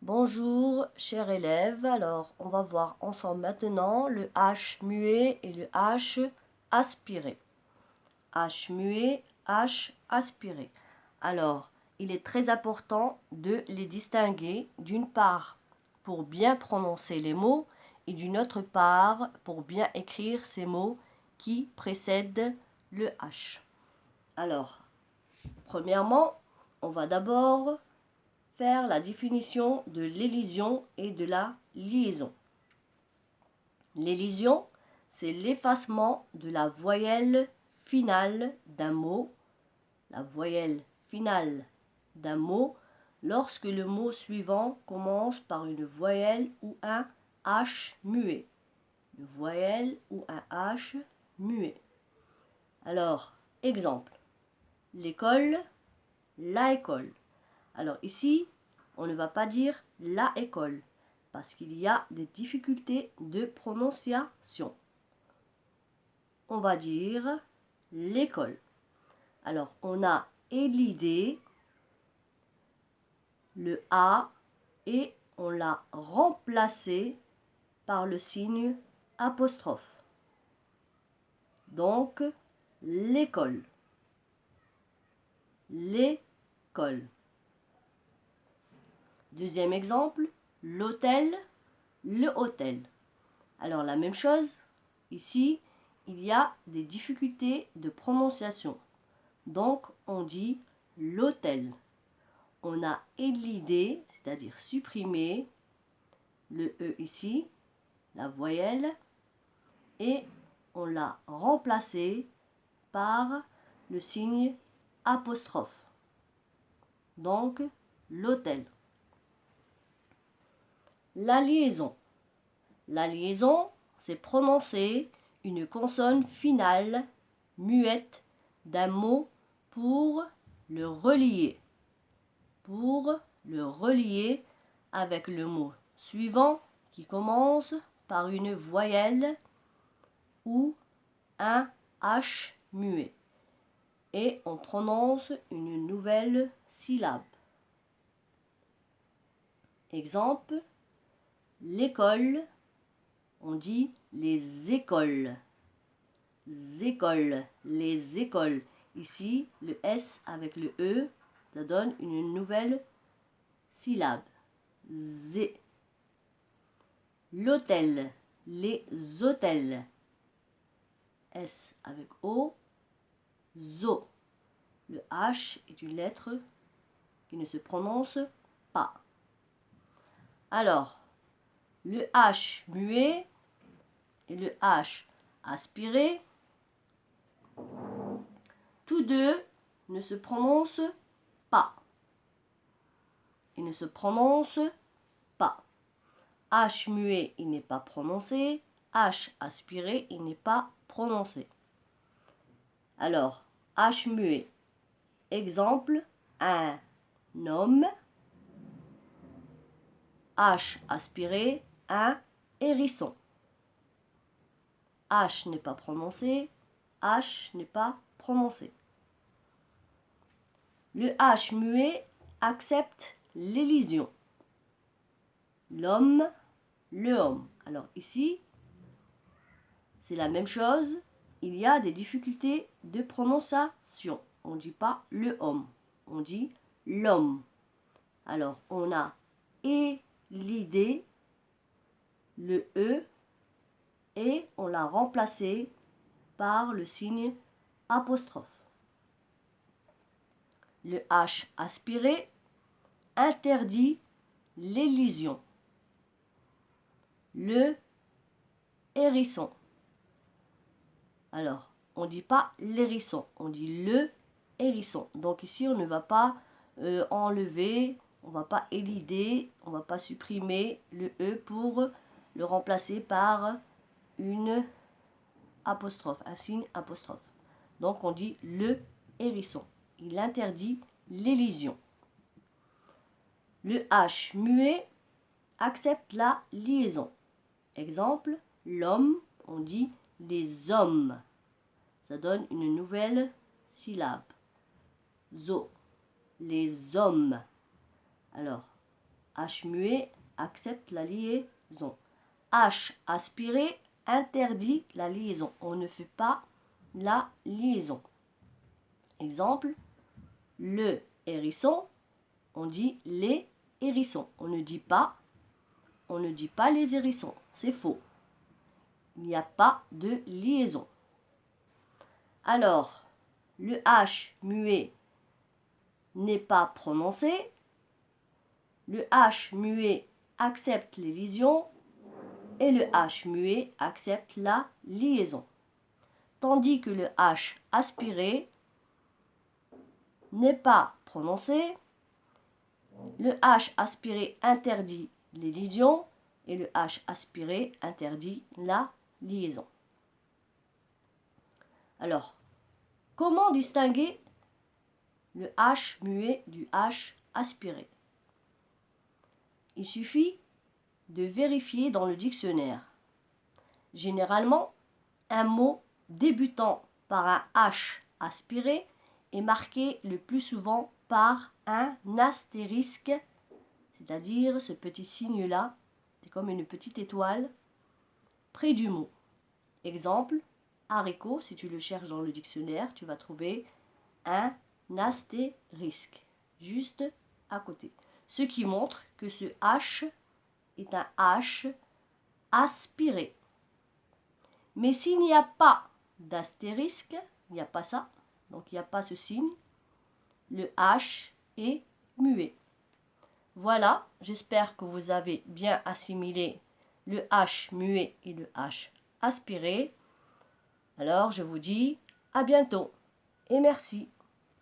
Bonjour, chers élèves. Alors, on va voir ensemble maintenant le H muet et le H aspiré. H muet, H aspiré. Alors, il est très important de les distinguer d'une part pour bien prononcer les mots et d'une autre part pour bien écrire ces mots qui précèdent le H. Alors, premièrement, on va d'abord faire la définition de l'élision et de la liaison. L'élision, c'est l'effacement de la voyelle finale d'un mot, la voyelle finale d'un mot, lorsque le mot suivant commence par une voyelle ou un H muet. Une voyelle ou un H muet. Alors, exemple, l'école, la école. Alors ici, on ne va pas dire la école parce qu'il y a des difficultés de prononciation. On va dire l'école. Alors on a élidé le A et on l'a remplacé par le signe apostrophe. Donc l'école. L'école. Deuxième exemple, l'hôtel, le hôtel. Alors la même chose, ici, il y a des difficultés de prononciation. Donc on dit l'hôtel. On a élidé, c'est-à-dire supprimé le E ici, la voyelle, et on l'a remplacé par le signe apostrophe. Donc l'hôtel. La liaison. La liaison, c'est prononcer une consonne finale muette d'un mot pour le relier. Pour le relier avec le mot suivant qui commence par une voyelle ou un H muet. Et on prononce une nouvelle syllabe. Exemple, l'école. On dit les écoles. Écoles, les écoles. Ici, le S avec le E, ça donne une nouvelle syllabe. Zé. L'hôtel, les hôtels. S avec O, zo. Le H est une lettre qui ne se prononce pas. Alors, le H muet et le H aspiré, tous deux ne se prononcent pas. Ils ne se prononcent pas. H muet, il n'est pas prononcé. H aspiré, il n'est pas prononcé. Alors, H muet. Exemple, un homme. H aspiré, un hérisson. H n'est pas prononcé. H n'est pas prononcé. Le H muet accepte l'élision. L'homme, le homme. Alors ici, c'est la même chose. Il y a des difficultés de prononciation. On ne dit pas le homme, on dit l'homme. Alors on a élidé le E et on l'a remplacé par le signe apostrophe. Le H aspiré interdit l'élision. Le hérisson. Alors, on ne dit pas l'hérisson, on dit le hérisson. Donc ici, on ne va pas enlever, on ne va pas élider, on ne va pas supprimer le E pour le remplacer par une apostrophe, un signe apostrophe. Donc on dit le hérisson. Il interdit l'élision. Le H muet accepte la liaison. Exemple, l'homme, on dit les hommes. Ça donne une nouvelle syllabe. Zo, les hommes. Alors, H muet accepte la liaison. H aspiré interdit la liaison. On ne fait pas la liaison. Exemple, le hérisson, on dit les hérissons. On ne dit pas les hérissons. C'est faux. Il n'y a pas de liaison. Alors, le H muet n'est pas prononcé. Le H muet accepte les liaisons et le H muet accepte la liaison. Tandis que le H aspiré n'est pas prononcé. Le H aspiré interdit les liaisons et le H aspiré interdit la liaison. Alors, comment distinguer le H muet du H aspiré? Il suffit de vérifier dans le dictionnaire. Généralement, un mot débutant par un H aspiré est marqué le plus souvent par un astérisque, c'est-à-dire ce petit signe-là, c'est comme une petite étoile, près du mot. Exemple, haricot, si tu le cherches dans le dictionnaire, tu vas trouver un astérisque, juste à côté. Ce qui montre que ce H est un H aspiré. Mais s'il n'y a pas d'astérisque, il n'y a pas ça, donc il n'y a pas ce signe, le H est muet. Voilà, j'espère que vous avez bien assimilé le H muet et le H aspiré. Alors je vous dis à bientôt et merci.